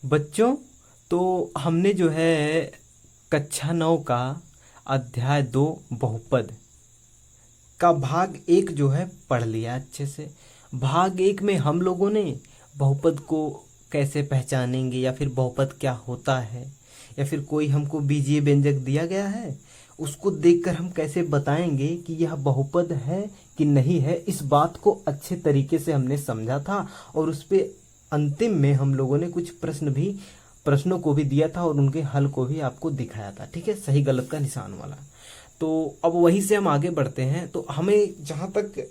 बच्चों, तो हमने जो है कक्षा 9 का अध्याय 2 बहुपद का भाग 1 जो है पढ़ लिया अच्छे से। भाग 1 में हम लोगों ने बहुपद को कैसे पहचानेंगे, या फिर बहुपद क्या होता है, या फिर कोई हमको बीजीय व्यंजक दिया गया है उसको देखकर हम कैसे बताएंगे कि यह बहुपद है कि नहीं है, इस बात को अच्छे तरीके से हमने समझा था। और उस पे अंतिम में हम लोगों ने कुछ प्रश्नों को भी दिया था और उनके हल को भी आपको दिखाया था। ठीक है, सही गलत का निशान वाला। तो अब वहीं से हम आगे बढ़ते हैं। तो हमें जहाँ तक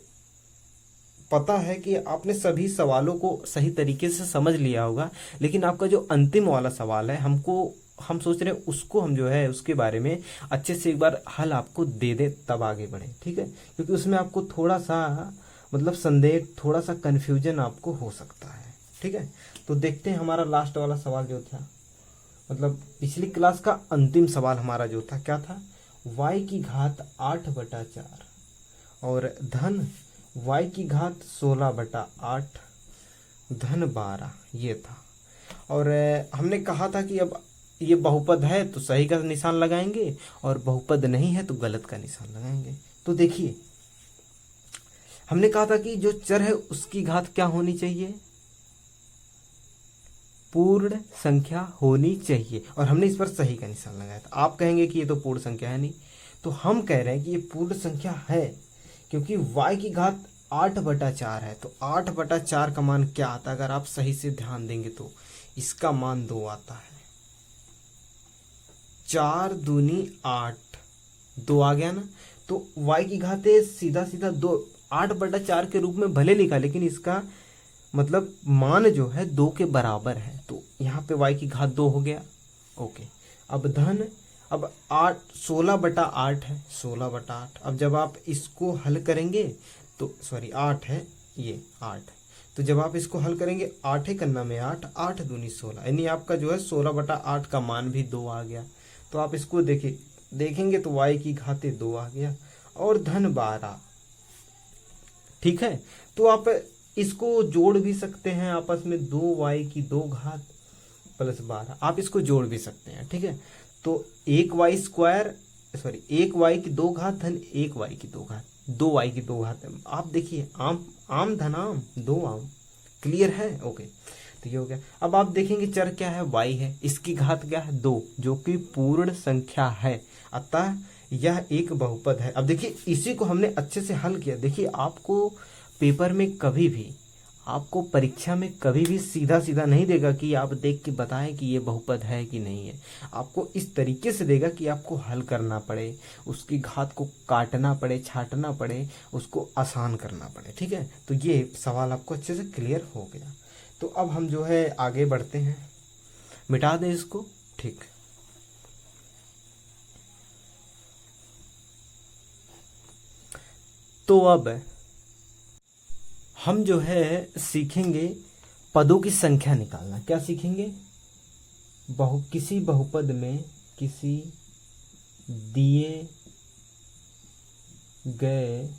पता है कि आपने सभी सवालों को सही तरीके से समझ लिया होगा, लेकिन आपका जो अंतिम वाला सवाल है हम सोच रहे हैं उसको हम जो है उसके बारे में अच्छे से एक बार हल आपको दे दे, तब आगे बढ़े। ठीक है, क्योंकि उसमें आपको थोड़ा सा मतलब संदेह, थोड़ा सा कन्फ्यूजन आपको हो सकता है। ठीक है, तो देखते हैं हमारा लास्ट वाला सवाल जो था, मतलब पिछली क्लास का अंतिम सवाल हमारा जो था क्या था, y की घात 8/4 और धन y की घात 16/8 धन 12, ये था। और हमने कहा था कि अब ये बहुपद है तो सही का निशान लगाएंगे, और बहुपद नहीं है तो गलत का निशान लगाएंगे। तो देखिए, हमने कहा था कि जो चर है उसकी घात क्या होनी चाहिए, पूर्ण संख्या होनी चाहिए, और हमने इस पर सही का निशान लगाया था। आप कहेंगे कि ये तो पूर्ण संख्या है नहीं, तो हम कह रहे हैं कि ये पूर्ण संख्या है, क्योंकि y की घात 8/4 है। तो 8/4 का मान क्या आता है, अगर आप सही से ध्यान देंगे तो इसका मान 2 आता है। 4 दूनी 8, 2 आ गया ना। तो y की घात सीधा सीधा 2, 8/4 के रूप में भले लिखा, लेकिन इसका मतलब मान जो है 2 के बराबर है, तो यहाँ पे y की घात 2 हो गया। ओके, अब धन, अब 16/8 है, 16/8। अब जब आप इसको हल करेंगे तो सॉरी 8 है, ये 8, तो जब आप इसको हल करेंगे 8 कन्ना में 8, 8 दूनी 16, यानी आपका जो है 16/8 का मान भी 2 आ गया। तो आप इसको देखेंगे तो y की घाते 2 आ गया, और धन 12। ठीक है, तो आप इसको जोड़ भी सकते हैं आपस में, 2y की 2 घात प्लस 12, आप इसको जोड़ भी सकते हैं। ठीक है, तो 1y की 2 घात धन 1y की 2 घात, 2y की 2 घात। आप देखिए, आम आम धन आम, 2 आम, क्लियर है। ओके, तो ये हो गया। अब आप देखेंगे चर क्या है, y है, इसकी घात क्या है 2, जो कि पूर्ण संख्या है, अतः यह एक बहुपद है। अब देखिए, इसी को हमने अच्छे से हल किया। देखिए, आपको पेपर में कभी भी, आपको परीक्षा में कभी भी सीधा सीधा नहीं देगा कि आप देख के बताएं कि ये बहुपद है कि नहीं है। आपको इस तरीके से देगा कि आपको हल करना पड़े, उसकी घात को काटना पड़े, छांटना पड़े, उसको आसान करना पड़े। ठीक है, तो ये सवाल आपको अच्छे से क्लियर हो गया। तो अब हम जो है आगे बढ़ते हैं, मिटा दें इसको। ठीक, तो अब हम जो है सीखेंगे पदों की संख्या निकालना। क्या सीखेंगे, किसी बहुपद में, किसी दिए गए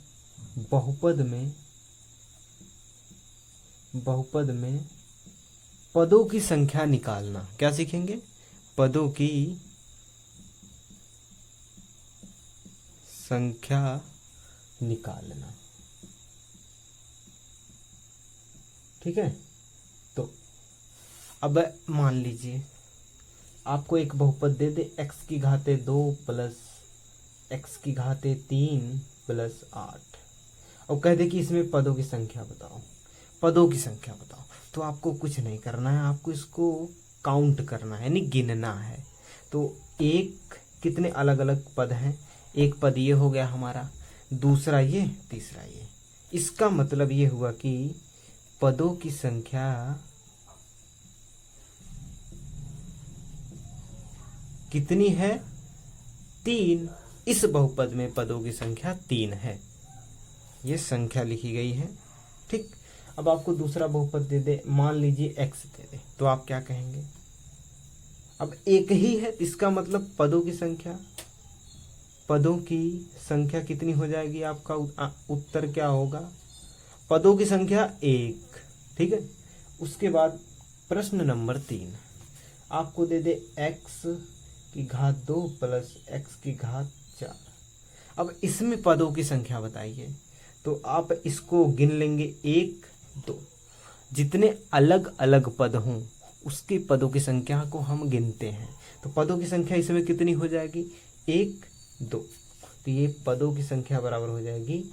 बहुपद में पदों की संख्या निकालना। क्या सीखेंगे, पदों की संख्या निकालना। ठीक है, तो अब मान लीजिए आपको एक बहुपद दे दे, x की घाते 2 प्लस x की घाते 3 प्लस 8, और कह दे कि इसमें पदों की संख्या बताओ, पदों की संख्या बताओ। तो आपको कुछ नहीं करना है, आपको इसको काउंट करना है, यानी गिनना है। तो एक कितने अलग अलग पद हैं, एक पद ये हो गया हमारा, दूसरा ये, तीसरा ये। इसका मतलब ये हुआ कि पदों की संख्या कितनी है, 3। इस बहुपद में पदों की संख्या 3 है, ये संख्या लिखी गई है। ठीक, अब आपको दूसरा बहुपद दे दे, मान लीजिए x दे दे, तो आप क्या कहेंगे, अब एक ही है, इसका मतलब पदों की संख्या कितनी हो जाएगी, आपका उत्तर क्या होगा, पदों की संख्या 1। ठीक है, उसके बाद प्रश्न नंबर 3, आपको दे दे x की घात 2 प्लस x की घात 4। अब इसमें पदों की संख्या बताइए, तो आप इसको गिन लेंगे 1 2, जितने अलग अलग पद हों उसके पदों की संख्या को हम गिनते हैं। तो पदों की संख्या इसमें कितनी हो जाएगी, 1 2, तो ये पदों की संख्या बराबर हो जाएगी।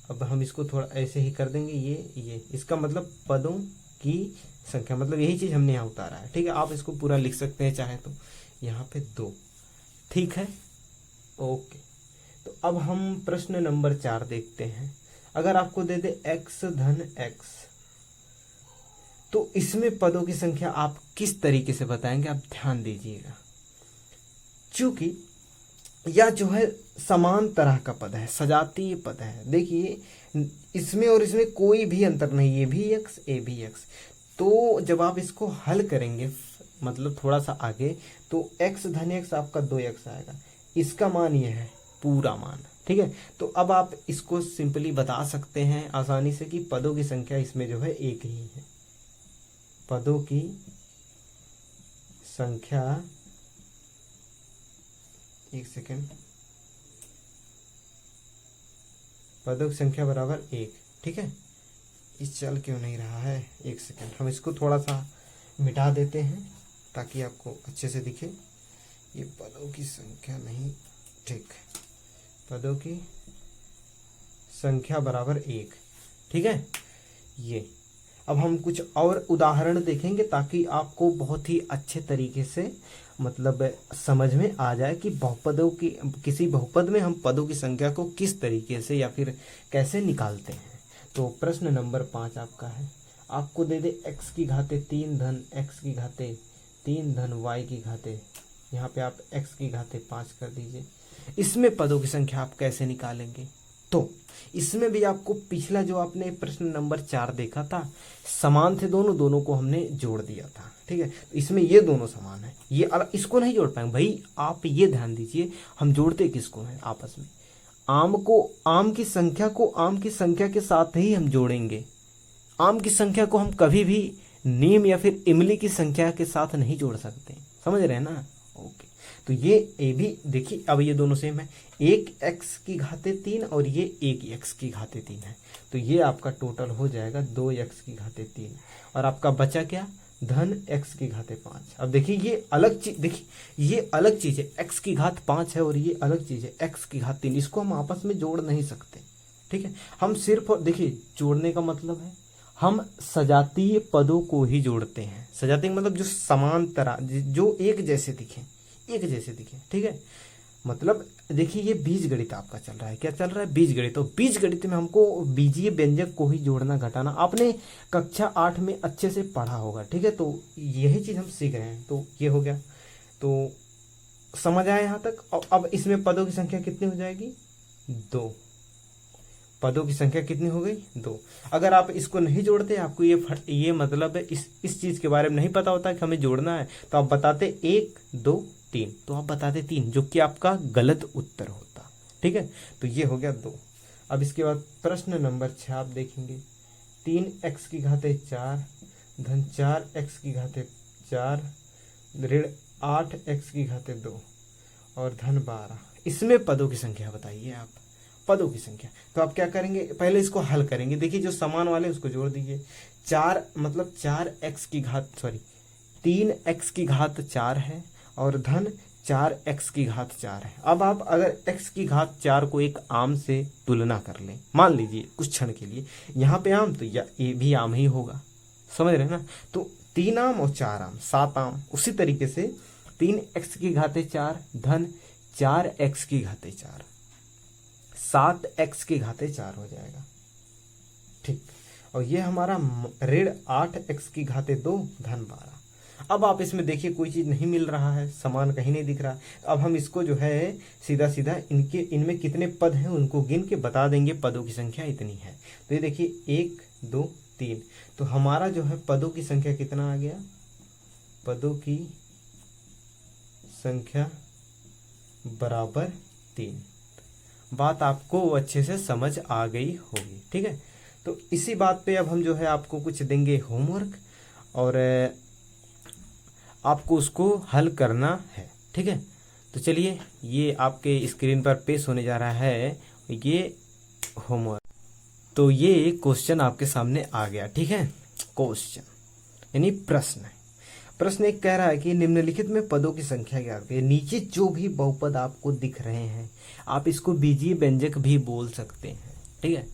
अब हम इसको थोड़ा ऐसे ही कर देंगे, ये इसका मतलब पदों की संख्या, मतलब यही चीज़ हमने यहाँ उतारा है। ठीक है, आप इसको पूरा लिख सकते हैं चाहे तो, यहाँ पे 2। ठीक है, ओके। तो अब हम प्रश्न नंबर 4 देखते हैं। अगर आपको दे दे x धन x, तो इसमें पदों की संख्या आप किस तरीके से बताएंगे, आप ध्यान दीजिएगा। चूंकि यह जो है समान तरह का पद है, सजातीय पद है। देखिए इसमें और इसमें कोई भी अंतर नहीं, ये भी x ये भी x। तो जब आप इसको हल करेंगे, मतलब थोड़ा सा आगे, तो x धन x आपका 2x आएगा। इसका मान ये है पूरा मान। ठीक है, तो अब आप इसको सिंपली बता सकते हैं आसानी से कि पदों की संख्या इसमें जो है एक ही है। पदों की संख्या, एक सेकेंड, पदों की संख्या बराबर 1। ठीक है, इस चल क्यों नहीं रहा है, एक सेकेंड, हम इसको थोड़ा सा मिटा देते हैं ताकि आपको अच्छे से दिखे। ये पदों की संख्या नहीं, ठीक, पदों की संख्या बराबर 1। ठीक है, ये अब हम कुछ और उदाहरण देखेंगे ताकि आपको बहुत ही अच्छे तरीके से मतलब समझ में आ जाए कि बहुपदों की, किसी बहुपद में हम पदों की संख्या को किस तरीके से या फिर कैसे निकालते हैं। तो प्रश्न नंबर 5 आपका है। आपको दे दे x की घाते 3 धन x की घाते 3 धन y की घाते, यहाँ पे आप x की घाते 5 कर दीजिए। इसमें पदों की संख्या आप कैसे निकालेंगे, तो इसमें भी आपको पिछला जो आपने प्रश्न नंबर 4 देखा था, समान थे दोनों को हमने जोड़ दिया था। ठीक है, तो इसमें ये दोनों समान है, ये अलग, इसको नहीं जोड़ पाएंगे भाई। आप ये ध्यान दीजिए, हम जोड़ते किसको हैं आपस में, आम को, आम की संख्या को आम की संख्या के साथ ही हम जोड़ेंगे। आम की संख्या को हम कभी भी नीम या फिर इमली की संख्या के साथ नहीं जोड़ सकते, समझ रहे हैं ना। ओके, तो ये भी देखिए, अब ये दोनों सेम है, एक x की घाते 3 और ये एक x की घाते 3 है। तो ये आपका टोटल हो जाएगा 2x की घाते 3, और आपका बचा क्या, धन x की घाते 5। अब देखिए ये अलग चीज, देखिए ये अलग चीज है, x की घात 5 है और ये अलग चीज है x की घात 3। इसको हम आपस में जोड़ नहीं सकते। ठीक है, हम सिर्फ, देखिए जोड़ने का मतलब है हम सजातीय पदों को ही जोड़ते हैं। सजातीय मतलब जो समान तरह, जो एक जैसे दिखे, एक जैसे दिखे। ठीक है, मतलब देखिए ये बीजगणित आपका चल रहा है, क्या चल रहा है, बीजगणित। तो बीजगणित में हमको बीजीय व्यंजक को ही जोड़ना घटाना, आपने कक्षा 8 में अच्छे से पढ़ा होगा। ठीक है, तो यही चीज हम सीख रहे हैं। तो ये हो गया, तो समझ आया यहाँ तक। अब इसमें पदों की संख्या कितनी हो जाएगी, 2। पदों की संख्या कितनी हो गई, 2। अगर आप इसको नहीं जोड़ते, आपको ये मतलब है इस चीज के बारे में नहीं पता होता कि हमें जोड़ना है, तो आप बताते 1 2 3, तो आप बताते 3, जो कि आपका गलत उत्तर होता। ठीक है, तो ये हो गया 2। अब इसके बाद प्रश्न नंबर 6 आप देखेंगे। 3x की घाते 4 धन 4x की घाते 4 ऋण 8x की घाते 2 और धन 12। इसमें पदों की संख्या बताइए आप, पदों की संख्या। तो आप क्या करेंगे, पहले इसको हल करेंगे। देखिए जो समान वाले उसको जोड़ दीजिए। 4 मतलब 4x की घात, सॉरी 3x की घात 4 है और धन 4x की घात 4 है। अब आप अगर x की घात 4 को एक आम से तुलना कर लें, मान लीजिए कुछ क्षण के लिए, यहाँ पे आम, तो ये भी आम ही होगा, समझ रहे हैं ना। तो 3 आम और 4 आम, 7 आम। उसी तरीके से 3x की घाते 4 धन 4x की घाते 4, 7x की घाते 4 हो जाएगा। ठीक, और ये हमारा ऋण 8x की घाते 2 धन 12। अब आप इसमें देखिए कोई चीज नहीं मिल रहा है, समान कहीं नहीं दिख रहा। अब हम इसको जो है सीधा सीधा इनमें कितने पद हैं उनको गिन के बता देंगे, पदों की संख्या इतनी है। तो ये देखिए 1 2 3, तो हमारा जो है पदों की संख्या कितना आ गया, पदों की संख्या बराबर 3। बात आपको अच्छे से समझ आ गई होगी। ठीक है, तो इसी बात पे अब हम जो है आपको कुछ देंगे होमवर्क, और आपको उसको हल करना है। ठीक है, तो चलिए ये आपके स्क्रीन पर पेश होने जा रहा है ये होमवर्क। तो ये क्वेश्चन आपके सामने आ गया। ठीक है, क्वेश्चन यानी प्रश्न। प्रश्न एक कह रहा है कि निम्नलिखित में पदों की संख्या ज्ञात करिए। नीचे जो भी बहुपद आपको दिख रहे हैं आप इसको बीजीय व्यंजक भी बोल सकते हैं। ठीक है,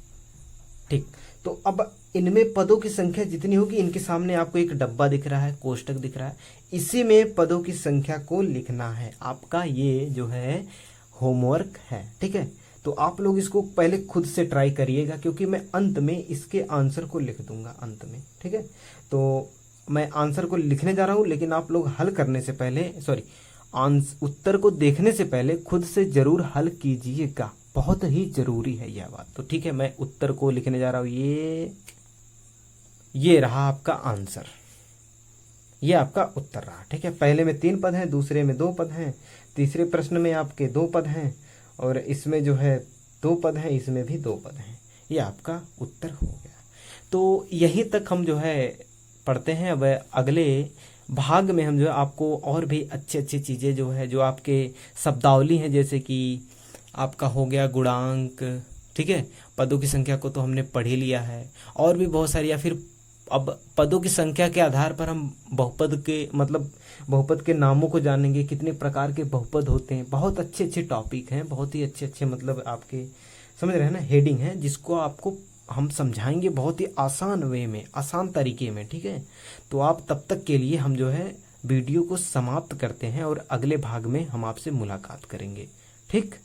ठीक। तो अब इनमें पदों की संख्या जितनी होगी, इनके सामने आपको एक डब्बा दिख रहा है, कोष्टक दिख रहा है, इसी में पदों की संख्या को लिखना है। आपका ये जो है होमवर्क है। ठीक है, तो आप लोग इसको पहले खुद से ट्राई करिएगा, क्योंकि मैं अंत में इसके आंसर को लिख दूंगा अंत में। ठीक है, तो मैं आंसर को लिखने जा रहा हूं, लेकिन आप लोग हल करने से पहले उत्तर को देखने से पहले खुद से जरूर हल कीजिएगा, बहुत ही जरूरी है यह बात। तो ठीक है, मैं उत्तर को लिखने जा रहा हूं। ये रहा आपका आंसर, ये आपका उत्तर रहा। ठीक है, पहले में 3 पद हैं, दूसरे में 2 पद हैं, तीसरे प्रश्न में आपके 2 पद हैं, और इसमें जो है 2 पद हैं, इसमें भी 2 पद हैं। ये आपका उत्तर हो गया। तो यहीं तक हम जो है पढ़ते हैं। अब अगले भाग में हम जो है आपको और भी अच्छी अच्छी चीज़ें जो है, जो आपके शब्दावली हैं, जैसे कि आपका हो गया गुणांक। ठीक है, पदों की संख्या को तो हमने पढ़ ही लिया है, और भी बहुत सारी, या फिर अब पदों की संख्या के आधार पर हम बहुपद के मतलब बहुपद के नामों को जानेंगे, कितने प्रकार के बहुपद होते हैं। बहुत अच्छे अच्छे टॉपिक हैं, बहुत ही अच्छे अच्छे मतलब आपके समझ रहे हैं ना, हेडिंग है, जिसको आपको हम समझाएंगे बहुत ही आसान वे में, आसान तरीके में। ठीक है, तो आप तब तक के लिए हम जो है वीडियो को समाप्त करते हैं और अगले भाग में हम आपसे मुलाकात करेंगे। ठीक।